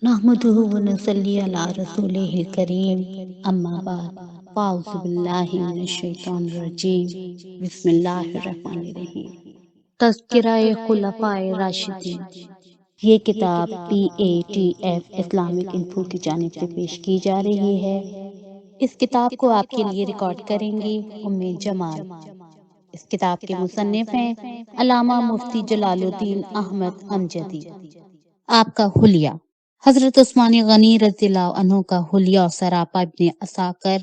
نحمده ونصلي على رسوله الكريم اما بعد فاعوذ باللہ من الشیطان الرجیم بسم اللہ الرحمن الرحیم۔ تذکرہ خلفاء راشدین، یہ کتاب PATF اسلامک انفو کی جانب سے پیش کی جا رہی ہے۔ اس کتاب کو آپ کے لیے ریکارڈ کریں گی ام جمال۔ اس کتاب کے مصنف ہیں علامہ مفتی جلال الدین احمد امجدی۔ آپ کا حلیہ۔ حضرت عثمان غنی رضی اللہ عنہ کا حلیہ اور سراپا ابن عساکر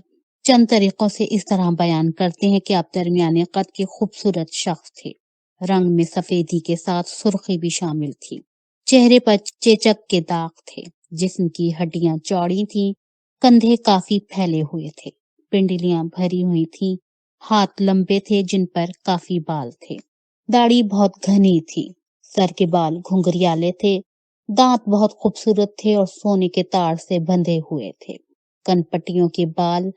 چند طریقوں سے اس طرح بیان کرتے ہیں کہ آپ درمیانے قد کے خوبصورت شخص تھے۔ رنگ میں سفیدی کے ساتھ سرخی بھی شامل تھی۔ چہرے پر چیچک کے داغ تھے۔ جسم کی ہڈیاں چوڑی تھیں۔ کندھے کافی پھیلے ہوئے تھے۔ پنڈلیاں بھری ہوئی تھیں۔ ہاتھ لمبے تھے جن پر کافی بال تھے۔ داڑھی بہت گھنی تھی۔ سر کے بال گھنگریالے تھے۔ دانت بہت خوبصورت تھے اور سونے کے تاڑ سے بندھے ہوئے تھے۔ کن پٹیوں کے بال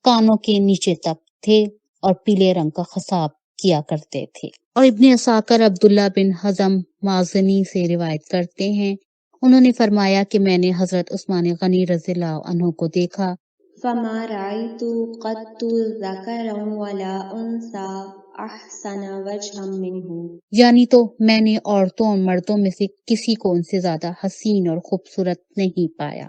کانوں کے نیچے تک تھے اور پیلے رنگ کا خصاب کیا کرتے تھے۔ اور ابن عساکر عبداللہ بن حزم مازنی سے روایت کرتے ہیں، انہوں نے فرمایا کہ میں نے حضرت عثمان غنی رضی اللہ عنہ کو دیکھا۔ فما رأيت قط ذكرا ولا أنثى أحسن وجها منه، یعنی تو میں نے عورتوں اور مردوں میں سے کسی کو ان سے زیادہ حسین اور خوبصورت نہیں پایا۔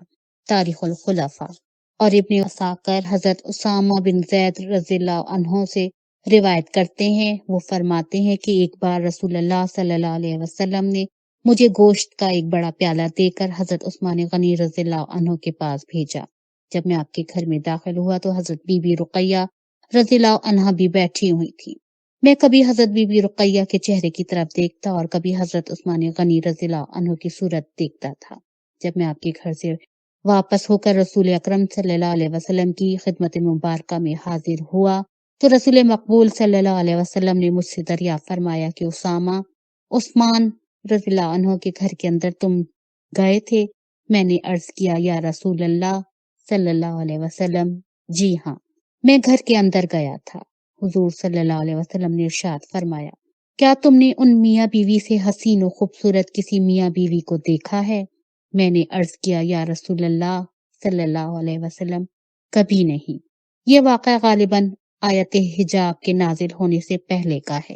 تاریخ الخلفاء۔ اور ابن عساکر حضرت اسامہ بن زید رضی اللہ عنہ سے روایت کرتے ہیں، وہ فرماتے ہیں کہ ایک بار رسول اللہ صلی اللہ علیہ وسلم نے مجھے گوشت کا ایک بڑا پیالہ دے کر حضرت عثمان غنی رضی اللہ عنہ کے پاس بھیجا۔ جب میں آپ کے گھر میں داخل ہوا تو حضرت بی بی رقیہ رضی اللہ عنہا بھی بیٹھی ہوئی تھی۔ میں کبھی حضرت بی بی رقیہ کے چہرے کی طرف دیکھتا اور کبھی حضرت عثمان غنی رضی اللہ عنہ کی صورت دیکھتا تھا۔ جب میں آپ کے گھر سے واپس ہو کر رسول اکرم صلی اللہ علیہ وسلم کی خدمت مبارکہ میں حاضر ہوا تو رسول مقبول صلی اللہ علیہ وسلم نے مجھ سے دریافت فرمایا کہ اسامہ، عثمان رضی اللہ عنہ کے گھر کے اندر تم گئے تھے؟ میں نے عرض کیا، یا رسول اللہ صلی اللہ علیہ وسلم، جی ہاں، میں گھر کے اندر گیا تھا۔ حضور صلی اللہ علیہ وسلم نے ارشاد فرمایا، کیا تم نے ان میاں بیوی سے حسین و خوبصورت کسی میاں بیوی کو دیکھا ہے؟ میں نے عرض کیا، یا رسول اللہ صلی اللہ علیہ وسلم، کبھی نہیں۔ یہ واقعہ غالباً آیت حجاب کے نازل ہونے سے پہلے کا ہے۔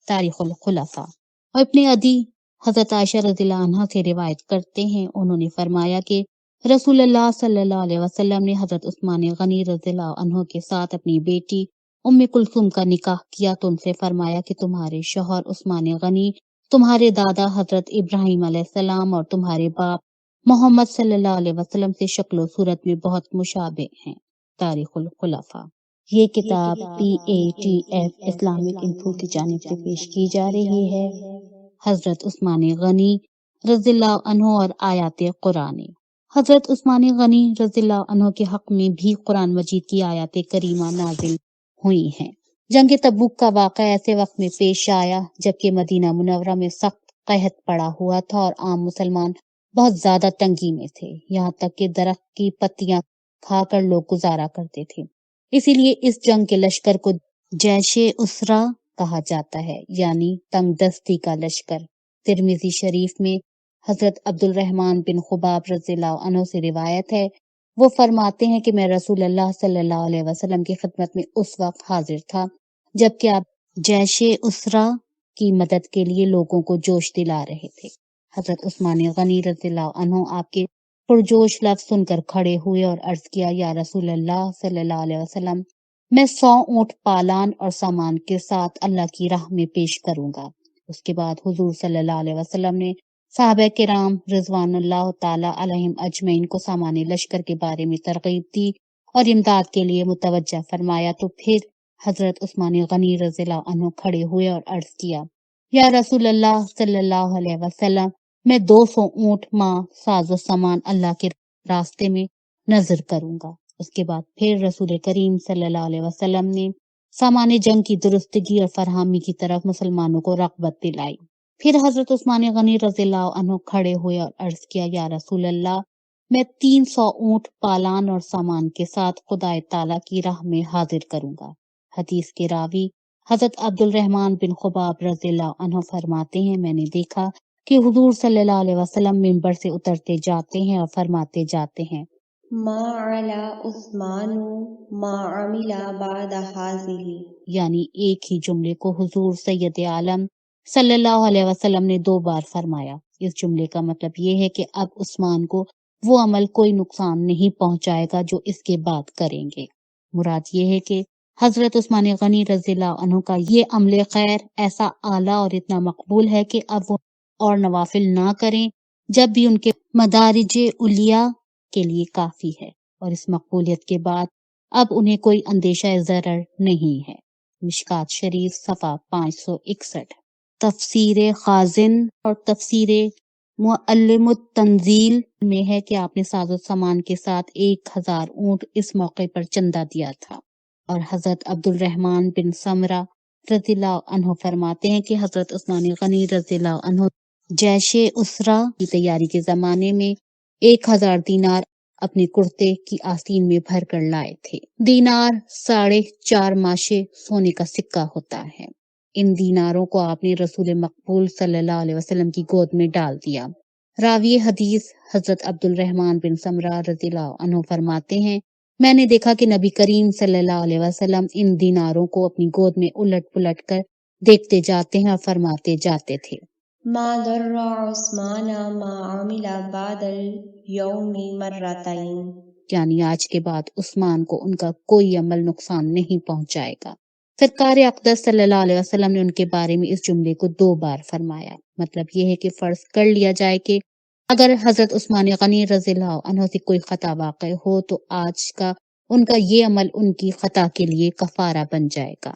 تاریخ الخلفاء۔ اور ابن عدی حضرت عائشہ رضی اللہ عنہا سے روایت کرتے ہیں، انہوں نے فرمایا کہ رسول اللہ صلی اللہ علیہ وسلم نے حضرت عثمان غنی رضی اللہ عنہ کے ساتھ اپنی بیٹی ام کلثوم کا نکاح کیا تو ان سے فرمایا کہ تمہارے شوہر عثمان غنی تمہارے دادا حضرت ابراہیم علیہ السلام اور تمہارے باپ محمد صلی اللہ علیہ وسلم سے شکل و صورت میں بہت مشابہ ہیں۔ تاریخ الخلفاء۔ یہ کتاب PATF اسلامک انفو کی جانب سے پیش کی جا رہی ہے۔ حضرت عثمان غنی رضی اللہ عنہ اور آیات قرآن۔ حضرت عثمان غنی رضی اللہ عنہ کے حق میں بھی قرآن مجید کی آیات کریمہ نازل ہوئی ہیں۔ جنگ تبوک کا واقعہ ایسے وقت میں پیش آیا جبکہ مدینہ منورہ میں سخت قحط پڑا ہوا تھا اور عام مسلمان بہت زیادہ تنگی میں تھے، یہاں تک کہ درخت کی پتیاں کھا کر لوگ گزارا کرتے تھے۔ اسی لیے اس جنگ کے لشکر کو جیش اسرا کہا جاتا ہے، یعنی تنگ دستی کا لشکر۔ ترمذی شریف میں حضرت عبد الرحمن بن خباب رضی اللہ عنہ سے روایت ہے، وہ فرماتے ہیں کہ میں رسول اللہ صلی اللہ علیہ وسلم کی خدمت میں اس وقت حاضر تھا جبکہ آپ جیش اسرا کی مدد کے لیے لوگوں کو جوش دلا رہے تھے۔ حضرت عثمان غنی رضی اللہ عنہ آپ کے پرجوش لفظ سن کر کھڑے ہوئے اور عرض کیا، یا رسول اللہ صلی اللہ علیہ وسلم، میں 100 اونٹ پالان اور سامان کے ساتھ اللہ کی راہ میں پیش کروں گا۔ اس کے بعد حضور صلی اللہ علیہ وسلم نے صحابہ کرام رضوان اللہ تعالی علیہم اجمعین کو سامان لشکر کے بارے میں ترغیب دی اور امداد کے لیے متوجہ فرمایا تو پھر حضرت عثمان غنی رضی اللہ عنہ کھڑے ہوئے اور عرض کیا، یا رسول اللہ صلی اللہ علیہ وسلم، میں 200 اونٹ، ماں، ساز و سامان اللہ کے راستے میں نذر کروں گا۔ اس کے بعد پھر رسول کریم صلی اللہ علیہ وسلم نے سامان جنگ کی درستگی اور فراہمی کی طرف مسلمانوں کو رغبت دلائی۔ پھر حضرت عثمان غنی رضی اللہ عنہ کھڑے ہوئے اور عرض کیا، یا رسول اللہ، میں 300 اونٹ پالان اور سامان کے ساتھ خدا تعالیٰ کی راہ میں حاضر کروں گا۔ حدیث کے راوی حضرت عبد الرحمن بن خباب رضی اللہ عنہ فرماتے ہیں، میں نے دیکھا کہ حضور صلی اللہ علیہ وسلم منبر سے اترتے جاتے ہیں اور فرماتے جاتے ہیں ما علی عثمان ما عمل بعد هذه، یعنی ایک ہی جملے کو حضور سید عالم صلی اللہ علیہ وسلم نے 2 بار فرمایا۔ اس جملے کا مطلب یہ ہے کہ اب عثمان کو وہ عمل کوئی نقصان نہیں پہنچائے گا جو اس کے بعد کریں گے۔ مراد یہ ہے کہ حضرت عثمان غنی رضی اللہ عنہ کا یہ عمل خیر ایسا اعلیٰ اور اتنا مقبول ہے کہ اب وہ اور نوافل نہ کریں جب بھی ان کے مدارج علیہ کے لیے کافی ہے، اور اس مقبولیت کے بعد اب انہیں کوئی اندیشہ ضرر نہیں ہے۔ مشکات شریف صفحہ 561۔ تفسیر خازن اور تفسیر معلم التنزیل میں ہے کہ آپ نے ساز و سامان کے ساتھ 1000 اونٹ اس موقع پر چندہ دیا تھا، اور حضرت عبد الرحمن بن سمرہ رضی اللہ عنہ فرماتے ہیں کہ حضرت عثمان غنی رضی اللہ عنہ جیش اسرا کی تیاری کے زمانے میں 1000 دینار اپنے کرتے کی آستین میں بھر کر لائے تھے۔ دینار 4.5 ماشے سونے کا سکہ ہوتا ہے۔ ان دیناروں کو آپ نے رسول مقبول صلی اللہ علیہ وسلم کی گود میں ڈال دیا۔ راوی حدیث حضرت عبد الرحمن بن سمرہ رضی اللہ عنہ فرماتے ہیں، میں نے دیکھا کہ نبی کریم صلی اللہ علیہ وسلم ان دیناروں کو اپنی گود میں الٹ پلٹ کر دیکھتے جاتے ہیں اور فرماتے جاتے تھے، ما ضر عثمان ما عمل بعد اليوم مرتين، یعنی آج کے بعد عثمان کو ان کا کوئی عمل نقصان نہیں پہنچائے گا۔ سرکار اقدس صلی اللہ علیہ وسلم نے ان کے بارے میں اس جملے کو 2 بار فرمایا۔ مطلب یہ ہے کہ فرض کر لیا جائے کہ اگر حضرت عثمان غنی رضی اللہ عنہ سے کوئی خطا واقع ہو تو آج کا ان کا یہ عمل ان کی خطا کے لیے کفارہ بن جائے گا۔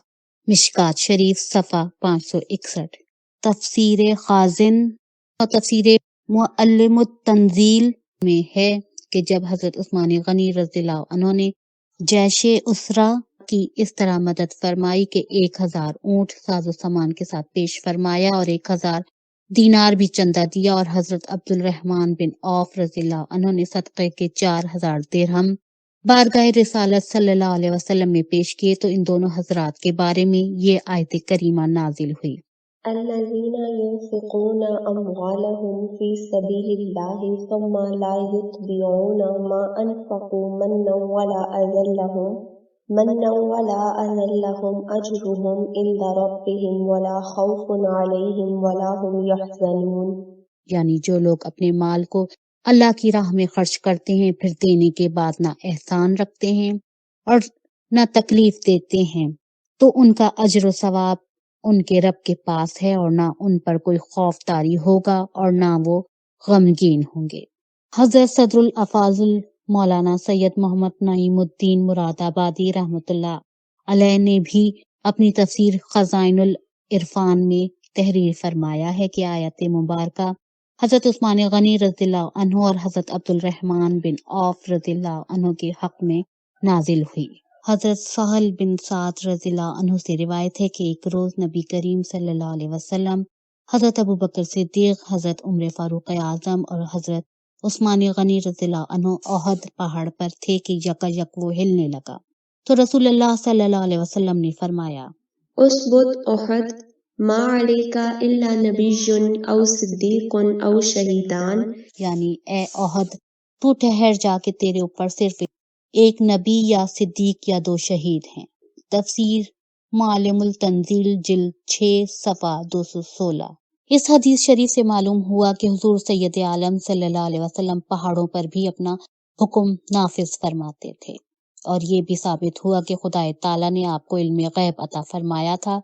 مشکات شریف صفحہ 561۔ تفسیر خازن اور تفسیر معلم التنزیل میں ہے کہ جب حضرت عثمان غنی رضی اللہ عنہ نے جیش اسرا کی اس طرح مدد فرمائی کہ 1000 اونٹ ساز و سامان کے ساتھ پیش فرمایا اور 1000 دینار بھی چندہ دیا، اور حضرت عبد الرحمن بن عوف رضی اللہ عنہ نے صدقے کے 4000 درہم بارگاہ رسالت صلی اللہ علیہ وسلم میں پیش کیے تو ان دونوں حضرات کے بارے میں یہ آیت کریمہ نازل ہوئی۔ الذين ينفقون أموالهم في سبيل الله ثم لا يتبعون ما أنفقوا منا ولا أذى لهم أجرهم عند ربهم ولا خوف عليهم ولا هم يحزنون، یعنی جو لوگ اپنے مال کو اللہ کی راہ میں خرچ کرتے ہیں پھر دینے کے بعد نہ احسان رکھتے ہیں اور نہ تکلیف دیتے ہیں تو ان کا اجر و ثواب ان کے رب کے پاس ہے، اور نہ ان پر کوئی خوف طاری ہوگا اور نہ وہ غمگین ہوں گے۔ حضرت صدر الافاضل مولانا سید محمد نعیم الدین مراد آبادی رحمۃ اللہ علیہ نے بھی اپنی تفسیر خزائن العرفان میں تحریر فرمایا ہے کہ آیت مبارکہ حضرت عثمان غنی رضی اللہ عنہ اور حضرت عبد الرحمن بن عوف رضی اللہ عنہ کے حق میں نازل ہوئی۔ حضرت سہل بن سعد رضی اللہ عنہ سے روایت ہے کہ ایک روز نبی کریم صلی اللہ علیہ وسلم، حضرت ابوبکر صدیق، حضرت عمر فاروق اعظم اور حضرت عثمان غنی رضی اللہ عنہ احد پہاڑ پر تھے کہ یکا وہ ہلنے لگا تو رسول اللہ صلی اللہ علیہ وسلم نے فرمایا، اثبت احد ما علیک الا نبی او صدیق او شہیدان، یعنی اے احد تو ٹھہر جا کہ تیرے اوپر صرف ایک نبی یا صدیق یا 2 شہید ہیں۔ تفسیر معلم التنزیل جلد 6 صفحہ 216۔ اس حدیث شریف سے معلوم ہوا کہ حضور سید عالم صلی اللہ علیہ وسلم پہاڑوں پر بھی اپنا حکم نافذ فرماتے تھے، اور یہ بھی ثابت ہوا کہ خدا تعالیٰ نے آپ کو علم غیب عطا فرمایا تھا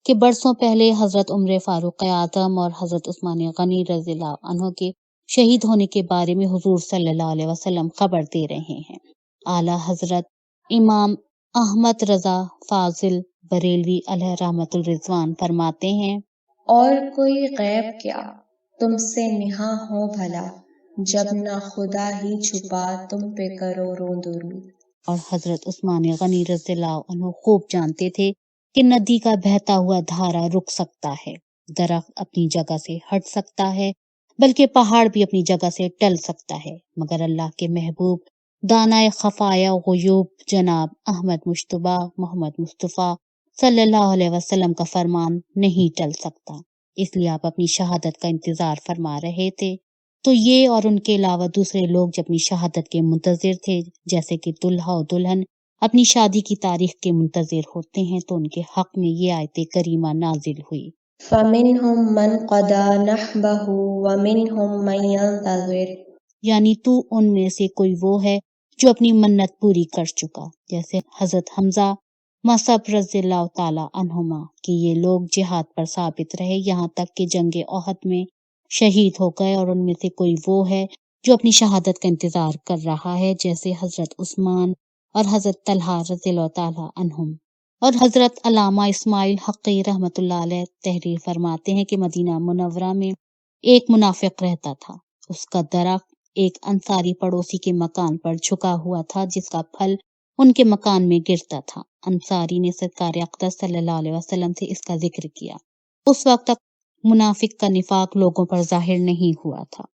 کہ برسوں پہلے حضرت عمر فاروق اعظم اور حضرت عثمان غنی رضی اللہ عنہ کے شہید ہونے کے بارے میں حضور صلی اللہ علیہ وسلم خبر دے رہے ہیں۔ اعلیٰ حضرت امام احمد رضا فاضل بریلوی علیہ رحمت الرضوان فرماتے ہیں، اور کوئی غیب کیا تم سے نہاں ہو بھلا، جب نہ خدا ہی چھپا تم پہ کرو رو درود۔ اور حضرت عثمان غنی رضی اللہ عنہ خوب جانتے تھے کہ ندی کا بہتا ہوا دھارا رک سکتا ہے، درخت اپنی جگہ سے ہٹ سکتا ہے، بلکہ پہاڑ بھی اپنی جگہ سے ٹل سکتا ہے، مگر اللہ کے محبوب دانائے خفایا غیوب جناب احمد مشتبہ محمد مصطفیٰ صلی اللہ علیہ وسلم کا فرمان نہیں ٹل سکتا۔ اس لیے آپ اپنی شہادت کا انتظار فرما رہے تھے۔ تو یہ اور ان کے علاوہ دوسرے لوگ جو اپنی شہادت کے منتظر تھے، جیسے کہ دلہا و دلہن اپنی شادی کی تاریخ کے منتظر ہوتے ہیں، تو ان کے حق میں یہ آیت کریمہ نازل ہوئی۔ فَمِنْهُمْ مَنْ قَضَى نَحْبَهُ وَمِنْهُمْ مَنْ يَنْتَظِرُ، یعنی تو ان میں سے کوئی وہ ہے جو اپنی منت پوری کر چکا، جیسے حضرت حمزہ مصعب رضی اللہ تعالی عنہما کہ یہ لوگ جہاد پر ثابت رہے یہاں تک کہ جنگ احد میں شہید ہو گئے، اور ان میں سے کوئی وہ ہے جو اپنی شہادت کا انتظار کر رہا ہے، جیسے حضرت عثمان اور حضرت طلحہ رضی اللہ تعالی عنہم۔ اور حضرت علامہ اسماعیل حقی رحمۃ اللہ علیہ تحریر فرماتے ہیں کہ مدینہ منورہ میں ایک منافق رہتا تھا، اس کا درخت ایک انصاری پڑوسی کے مکان پر جھکا ہوا تھا جس کا پھل ان کے مکان میں گرتا تھا۔ انصاری نے سرکار اقدس صلی اللہ علیہ وسلم سے اس کا ذکر کیا۔ اس وقت تک منافق کا نفاق لوگوں پر ظاہر نہیں ہوا تھا۔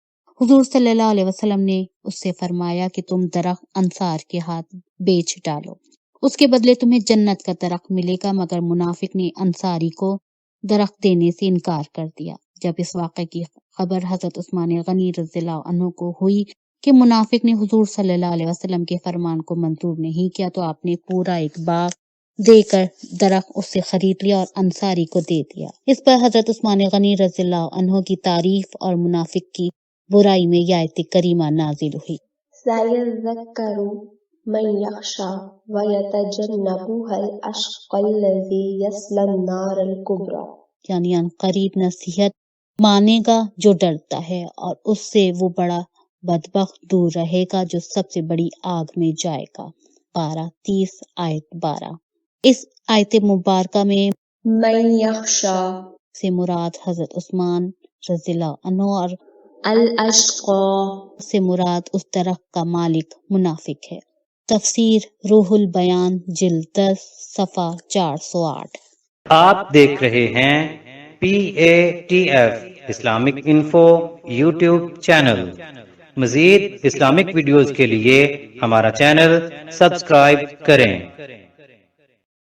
حضور صلی اللہ علیہ وسلم نے اس سے فرمایا کہ تم درخت انصار کے ہاتھ بیچ ڈالو، اس کے بدلے تمہیں جنت کا درخت ملے گا، مگر منافق نے انصاری کو درخت دینے سے انکار کر دیا۔ جب اس واقعے کی خبر حضرت عثمان غنی رضی اللہ عنہ کو ہوئی کہ منافق نے حضور صلی اللہ علیہ وسلم کے فرمان کو منظور نہیں کیا، تو آپ نے پورا ایک باغ دے کر درخت اس سے خرید لیا اور انصاری کو دے دیا۔ اس پر حضرت عثمان غنی رضی اللہ عنہ کی تعریف اور منافق کی برائی میں یہ آیت کریمہ نازل ہوئی۔ سَيَذَّكَّرُ مَن يَخْشَىٰ وَيَتَجَنَّبُهَا الْأَشْقَى الَّذِي يَصْلَى النَّارَ الْكُبْرىٰ، یعنی ان قریب نصیحت مانے گا جو ڈرتا ہے، اور اس سے وہ بڑا بدبخت دور رہے گا جو سب سے بڑی آگ میں جائے گا۔ پارہ 30 آیت 12۔ اس آیت مبارکہ میں مَن يَخْشَىٰ سے مراد حضرت عثمان رضی اللہ عنہ اور الاشقى سے مراد اس درخت کا مالک منافق ہے۔ تفسیر روح البیان جلد 10 صفحہ 408۔ آپ دیکھ رہے ہیں PATF Islamic info YouTube channel. مزید اسلامک ویڈیوز کے لیے ہمارا چینل سبسکرائب کریں۔